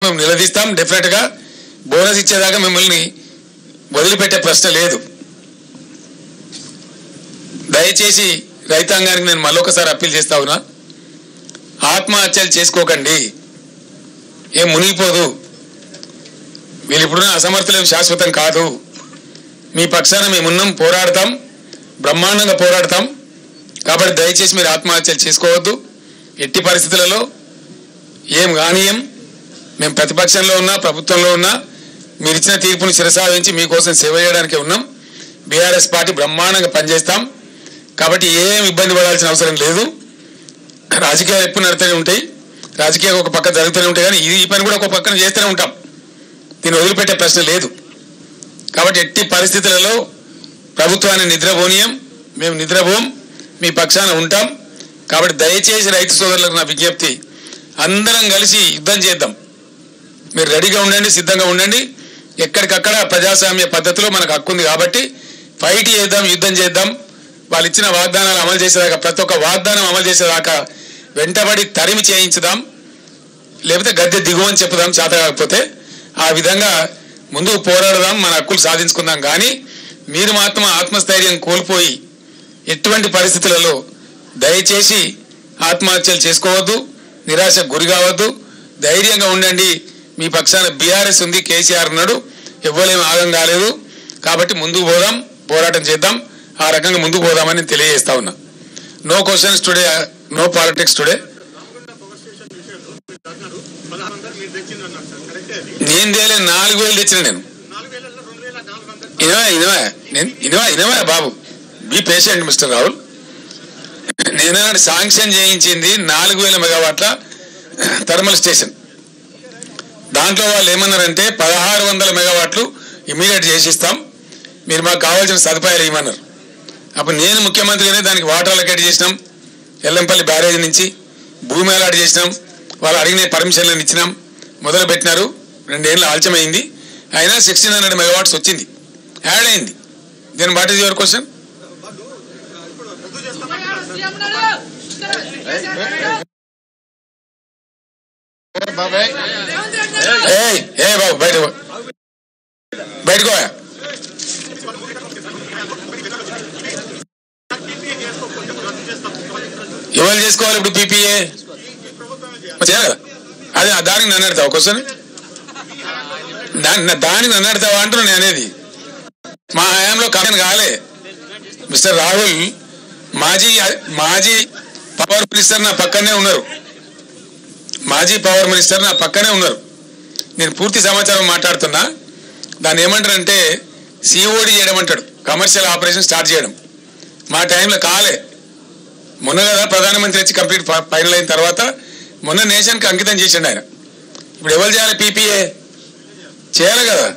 మేము నిలదీస్తాం. డెఫినెట్గా బోనస్ ఇచ్చేదాకా మిమ్మల్ని వదిలిపెట్టే ప్రశ్న లేదు. దయచేసి రైతాంగానికి నేను మళ్ళొకసారి అప్పీల్ చేస్తా ఉన్నా, ఆత్మహత్యలు చేసుకోకండి, ఏం మునిగిపోదు. వీళ్ళు ఇప్పుడున్న అసమర్థులేం శాశ్వతం కాదు. మీ పక్షాన మేమున్నాం, పోరాడతాం, బ్రహ్మాండంగా పోరాడతాం. కాబట్టి దయచేసి మీరు ఆత్మహత్యలు చేసుకోవద్దు. ఎట్టి పరిస్థితులలో ఏం కానీయం. మేము ప్రతిపక్షంలో ఉన్నా ప్రభుత్వంలో ఉన్నా మీరు ఇచ్చిన తీర్పును శిరసావించి మీకోసం సేవ చేయడానికి ఉన్నాం. బీఆర్ఎస్ పార్టీ బ్రహ్మాండంగా పనిచేస్తాం. కాబట్టి ఏం ఇబ్బంది పడాల్సిన అవసరం లేదు. రాజకీయాలు ఎప్పుడు నడుతూనే ఉంటాయి, రాజకీయాలు ఒక పక్క జరుగుతూనే ఉంటాయి, కానీ ఈ పని కూడా ఒక పక్కన చేస్తూనే ఉంటాం. దీన్ని వదిలిపెట్టే ప్రశ్న లేదు. కాబట్టి ఎట్టి పరిస్థితులలో ప్రభుత్వాన్ని నిద్రపోనీయం, మేము నిద్రపోం, మీ పక్షాన ఉంటాం. కాబట్టి దయచేసి రైతు సోదరులకు నా విజ్ఞప్తి, అందరం కలిసి యుద్ధం చేద్దాం. మీరు రెడీగా ఉండండి, సిద్ధంగా ఉండండి. ఎక్కడికక్కడ ప్రజాస్వామ్య పద్ధతిలో మనకు హక్కు ఉంది కాబట్టి ఫైట్ చేద్దాం, యుద్ధం చేద్దాం. వాళ్ళు ఇచ్చిన వాగ్దానాలు అమలు చేసేదాకా, ప్రతి ఒక్క వాగ్దానం అమలు చేసేదాకా వెంటబడి తరిమి చేయించుదాం, లేకపోతే గద్దె దిగువని చెప్పుదాం చేత కాకపోతే. ఆ విధంగా ముందుకు పోరాడదాం, మన హక్కులు సాధించుకుందాం. కానీ మీరు మాత్రం ఆత్మస్థైర్యం కోల్పోయి ఎటువంటి పరిస్థితులలో దయచేసి ఆత్మహత్యలు చేసుకోవద్దు, నిరాశకు గురి కావద్దు. ధైర్యంగా ఉండండి. మీ పక్షాన బీఆర్ఎస్ ఉంది, కేసీఆర్ ఉన్నాడు, ఎవ్వరేం ఆగం కాలేదు. కాబట్టి ముందుకు పోదాం, పోరాటం చేద్దాం. ఆ రకంగా ముందుకు పోదామని తెలియజేస్తా ఉన్నా. No questions today, no politics today. నేను తేలే 4,000 తెచ్చిన నేను. ఇనవా బాబు, బీ పేషెంట్ మిస్టర్ రాహుల్. నేను శాంక్షన్ చేయించింది 4,000 మెగావాట్ల థర్మల్ స్టేషన్. దాంట్లో వాళ్ళు ఏమన్నారంటే 1,600 మెగావాట్లు ఇమీడియట్ చేసిస్తాం, మీరు మాకు కావాల్సిన సదుపాయాలు ఇవ్వమన్నారు. అప్పుడు నేను ముఖ్యమంత్రిగానే దానికి వాటర్ అలొకేట్ చేసినాం. ఎల్లంపల్లి బ్యారేజ్ నుంచి భూమి అలాట్ చేసినాం. వాళ్ళు అడిగిన పర్మిషన్లను ఇచ్చినాం, మొదలు పెట్టినారు. 2 ఏళ్ళు ఆలస్యమైంది, అయినా 1,600 మెగావాట్స్ వచ్చింది, యాడ్ అయింది. Then what is your question? ఏ బాబు బయటకు ఎవరు చేసుకోవాలి ఇప్పుడు పీపీఏ చేయాలి కదా? అదే దానికి నన్ను అడతావా క్వశ్చన్? దానికి నన్ను అడతావా అంటున్నా నేను. అనేది మా హయాంలో కమిషన్ కాలే. మిస్టర్ రాహుల్ మాజీ పవర్ మినిస్టర్ నా పక్కనే ఉన్నారు, మాజీ పవర్ మినిస్టర్ నా పక్కనే ఉన్నారు. నేను పూర్తి సమాచారం మాట్లాడుతున్నా. దాన్ని ఏమంటారంటే సిఓడి చేయడం అంటాడు, కమర్షియల్ ఆపరేషన్ స్టార్ట్ చేయడం. మా టైంలో కాలే. మొన్న కదా ప్రధానమంత్రి వచ్చి కంప్లీట్ ఫైనల్ అయిన తర్వాత మొన్న నేషన్కి అంకితం చేసిండు ఆయన. ఇప్పుడు ఎవరు చేయాలి? పీపీఏ చేయాలి కదా.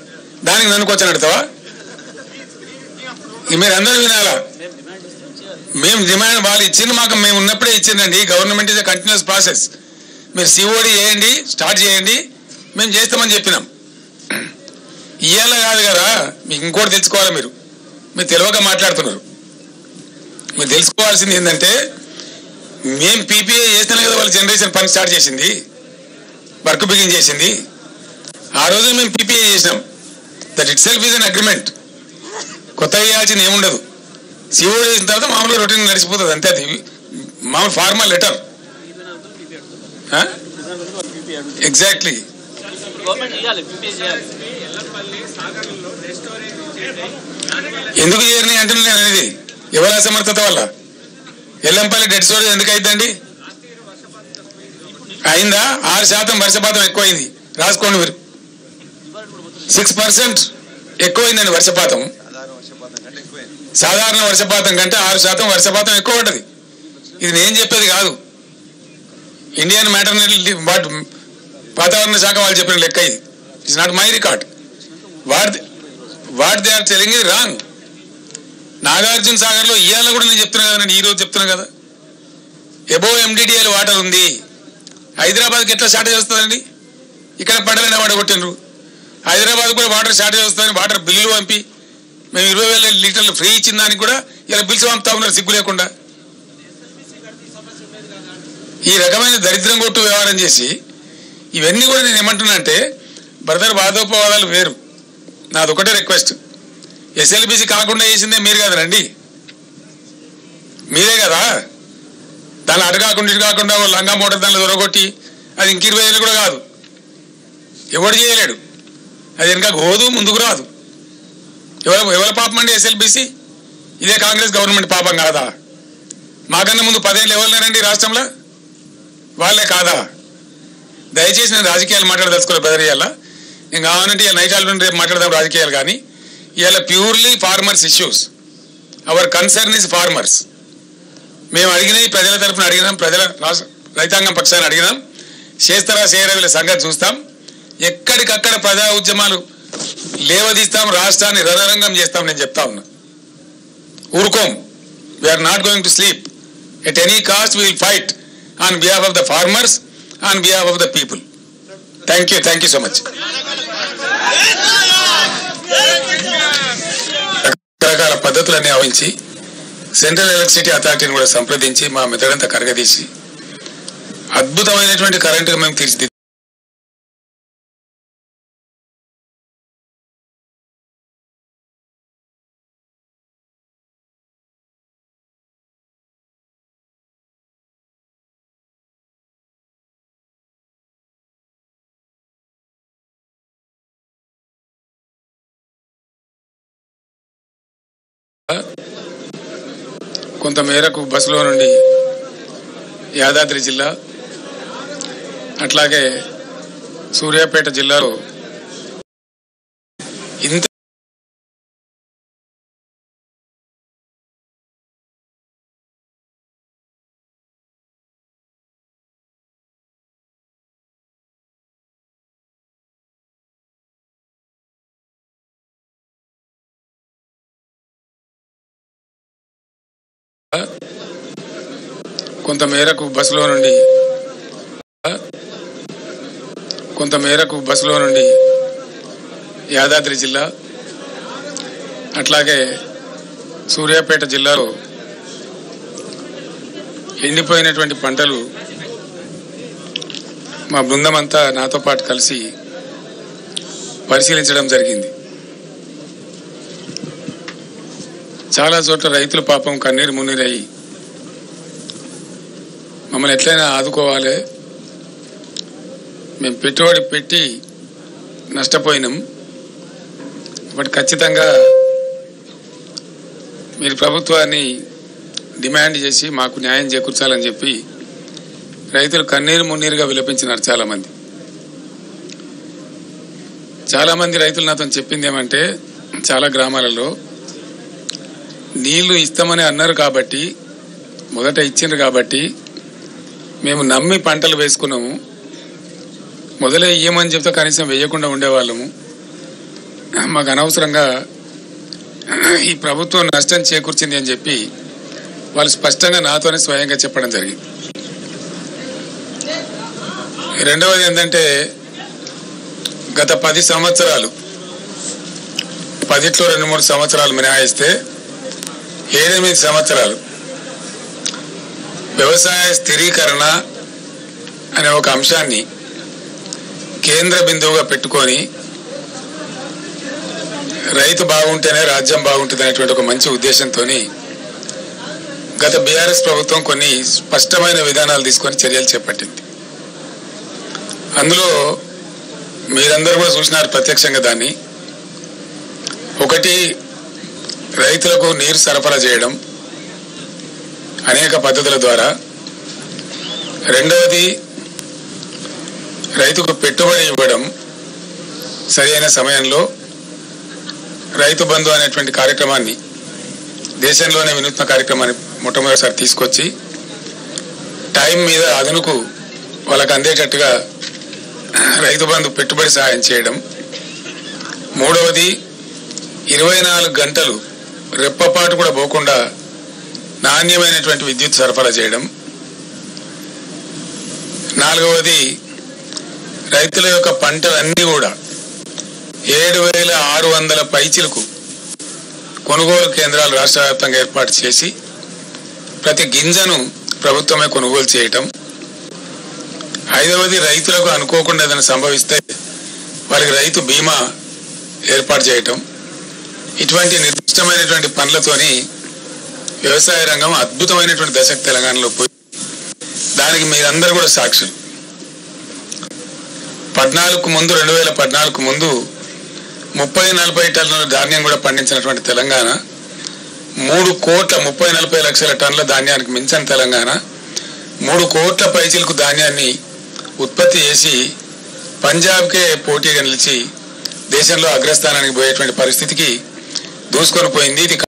దానికి నన్ను క్వశ్చన్ అడతావా? మీరు అందరూ వినాలా? మేము డిమాండ్ వాళ్ళు ఇచ్చింది, మాకు మేము ఉన్నప్పుడే ఇచ్చిందండి. Government is a continuous process. మీరు సిఓడి చేయండి, స్టార్ట్ చేయండి, మేము చేస్తామని చెప్పినాం. ఇయ్యాల కాదు కదా. మీకు ఇంకోటి తెలుసుకోవాలి. మీరు తెలియక మాట్లాడుతున్నారు. మీరు తెలుసుకోవాల్సింది ఏంటంటే మేము పీపీఏ చేస్తేనే కదా వాళ్ళు జనరేషన్ పని స్టార్ట్ చేసింది, వర్క్ బిగిన్ చేసింది. ఆ రోజు మేము పీపీఏ చేసినాం. That it self is an agreement. కొత్తగా చేయాల్సింది ఏముండదు. సిఓడి చేసిన తర్వాత మామూలుగా రొటీన్ నడిచిపోతుంది అంతే. అది మామూలు ఫార్మల్ లెటర్. ఎగ్జాక్ట్లీ. ఎందుకు చేయరని అంటున్నాను నేను. అనేది ఎవరి అసమర్థత వల్ల. ఎల్లంపల్లి డెడ్ స్టోరేజ్ ఎందుకు అయిందండి? అయిందా? 6% వర్షపాతం ఎక్కువైంది. రాసుకోండి మీరు. 6% ఎక్కువైందండి వర్షపాతం. సాధారణ వర్షపాతం కంటే 6% వర్షపాతం ఎక్కువ ఉంటుంది. ఇది నేను చెప్పేది కాదు, ఇండియన్ మెటీరియల్ వాతావరణ శాఖ వాళ్ళు చెప్పిన లెక్క. ఇది it's not my record. What they are telling is wrong. నాగార్జున సాగర్లో ఇవాళ కూడా నేను చెప్తున్నా కదా, నేను ఈరోజు చెప్తున్నా కదా, ఎబోవ్ MDDL వాటర్ ఉంది. హైదరాబాద్కి ఎట్లా షార్టేజ్ వస్తుందండి? ఇక్కడ పడలేని వాడ కొట్టినరు. హైదరాబాద్ కూడా వాటర్ షార్టేజ్ వస్తుందని వాటర్ బిల్లులు పంపి మేము 20,000 లీటర్లు ఫ్రీ ఇచ్చిన దానికి కూడా ఇలా బిల్స్ పంపుతా ఉన్నారు సిగ్గు లేకుండా. ఈ రకమైన దరిద్రం కొట్టు వ్యవహారం చేసి ఇవన్నీ కూడా నేను ఏమంటున్నా అంటే బ్రదర్ వాదోపవాదాలు వేరు. నాదొకటే రిక్వెస్ట్, ఎస్ఎల్బిసి కాకుండా చేసిందే మీరు కదనండి, మీరే కదా. దాన్ని అటు కాకుండా ఇటు కాకుండా లంగా మోటార్ దానిలో దొరగొట్టి అది ఇంక 20 ఏళ్ళు కూడా కాదు, ఎవడు చేయలేడు. అది వెనక పోదు, ముందుకు రాదు. ఎవరి పాపం అండి ఎస్ఎల్బిసి? ఇదే కాంగ్రెస్ గవర్నమెంట్ పాపం కాదా? మాకన్నా ముందు 10 ఏళ్ళు ఎవరున్నారండి రాష్ట్రంలో? వాళ్ళే కాదా? దయచేసి నేను రాజకీయాలు మాట్లాడదలుచుకోవాలి బ్రదర్. ఇవాళ నేను కావాలంటే ఇవాళ నైట్ ఆల్రెడీ రేపు మాట్లాడదాం రాజకీయాలు, కానీ ఇవాళ purely farmers issues. Hour concern is farmers. మేము అడిగినాయి ప్రజల తరఫున అడిగినాం, ప్రజల రైతాంగం పక్షాన్ని అడిగినాం. చేస్తారా చేయరా వీళ్ళ సంగతి చూస్తాం. ఎక్కడికక్కడ ప్రజా ఉద్యమాలు లేవదీస్తాం, రాష్ట్రాన్ని రణరంగం చేస్తాం. నేను చెప్తా ఉన్నా, ఊరుకోం. We are not going to sleep. At any cost we will fight on behalf of the farmers, on behalf of the people. Thank you so much. రకరకాల పద్ధతులన్నీ ఆవించి సెంట్రల్ ఎలక్ట్రిసిటీ అథారిటీని కూడా సంప్రదించి మా మెదడంతా కరగదీసి అద్భుతమైనటువంటి కరెంటుగా మేము తీర్చిదిద్దాం. కొంతమేరకు బస్సులో నుండి యాదాద్రి జిల్లా, అట్లాగే సూర్యాపేట జిల్లాలో ఇంత కొంతమేరకు బస్సులో నుండి యాదాద్రి జిల్లా, అట్లాగే సూర్యాపేట జిల్లాలో ఎండిపోయినటువంటి పంటలు మా బృందం అంతా నాతో పాటు కలిసి పరిశీలించడం జరిగింది. చాలా చోట్ల రైతులు పాపం కన్నీరు మున్నీరయ్యి మమ్మల్ని ఎట్లయినా ఆదుకోవాలి, మేము పెట్టుబడి పెట్టి నష్టపోయినాం, బట్ ఖచ్చితంగా మీరు ప్రభుత్వాన్ని డిమాండ్ చేసి మాకు న్యాయం చేకూర్చాలని చెప్పి రైతులు కన్నీరు మున్నీరుగా విలపించినారు. చాలామంది రైతులు నాతో చెప్పింది ఏమంటే, చాలా గ్రామాలలో నీళ్లు ఇస్తామని అన్నారు కాబట్టి, మొదట ఇచ్చిండ్రు కాబట్టి మేము నమ్మి పంటలు వేసుకున్నాము, మొదలే ఇయ్యమని చెప్తే కనీసం వేయకుండా ఉండేవాళ్ళము. మాకు అనవసరంగా ఈ ప్రభుత్వం నష్టం చేకూర్చింది అని చెప్పి వాళ్ళు స్పష్టంగా నాతోనే స్వయంగా చెప్పడం జరిగింది. రెండవది ఏంటంటే, గత 10 సంవత్సరాలు 10లో 2-3 సంవత్సరాలు మినహాయిస్తే 7-8 సంవత్సరాలు వ్యవసాయ స్థిరీకరణ అనే ఒక అంశాన్ని కేంద్ర బిందువుగా పెట్టుకొని రైతు బాగుంటేనే రాజ్యం బాగుంటుంది అనేటువంటి ఒక మంచి ఉద్దేశంతో గత బీఆర్ఎస్ ప్రభుత్వం కొన్ని స్పష్టమైన విధానాలు తీసుకొని చర్యలు చేపట్టింది. అందులో మీరందరూ కూడా చూసినారు ప్రత్యక్షంగా. దాన్ని ఒకటి, రైతులకు నీరు సరఫరా చేయడం అనేక పద్ధతుల ద్వారా. రెండవది, రైతుకు పెట్టుబడి ఇవ్వడం సరైన సమయంలో. రైతు బంధు అనేటువంటి కార్యక్రమాన్ని, దేశంలోనే వినూత్న కార్యక్రమాన్ని మొట్టమొదటిసారి తీసుకొచ్చి టైం మీద అదనుకు వాళ్ళకు అందేటట్టుగా రైతు బంధు పెట్టుబడి సహాయం చేయడం. మూడవది, 24 గంటలు రెప్పపాటు కూడా పోకుండా నాణ్యమైనటువంటి విద్యుత్ సరఫరా చేయడం. నాలుగవది, రైతుల యొక్క పంటలన్నీ కూడా 7,600 పైచిలకు కొనుగోలు కేంద్రాలు రాష్ట్ర వ్యాప్తంగా ఏర్పాటు చేసి ప్రతి గింజను ప్రభుత్వమే కొనుగోలు చేయటం. ఐదవది రైతులకు అనుకోకుండా ఏదైనా సంభవిస్తే వాళ్ళకి రైతు బీమా ఏర్పాటు చేయటం. ఇటువంటి నిర్దిష్టమైనటువంటి పనులతోని వ్యవసాయ రంగం అద్భుతమైనటువంటి దశకు తెలంగాణలో పోయి దానికి మీరందరూ కూడా సాక్షులు. 2014 ముందు 30-40 టన్నుల ధాన్యం కూడా పండించినటువంటి తెలంగాణ 3,30,40 లక్షల టన్నుల ధాన్యానికి మించిన తెలంగాణ 3 కోట్ల పైచిలకు ధాన్యాన్ని ఉత్పత్తి చేసి పంజాబ్కే పోటీగా నిలిచి దేశంలో అగ్రస్థానానికి పోయేటువంటి పరిస్థితికి దూసుకొని పోయింది. ఇది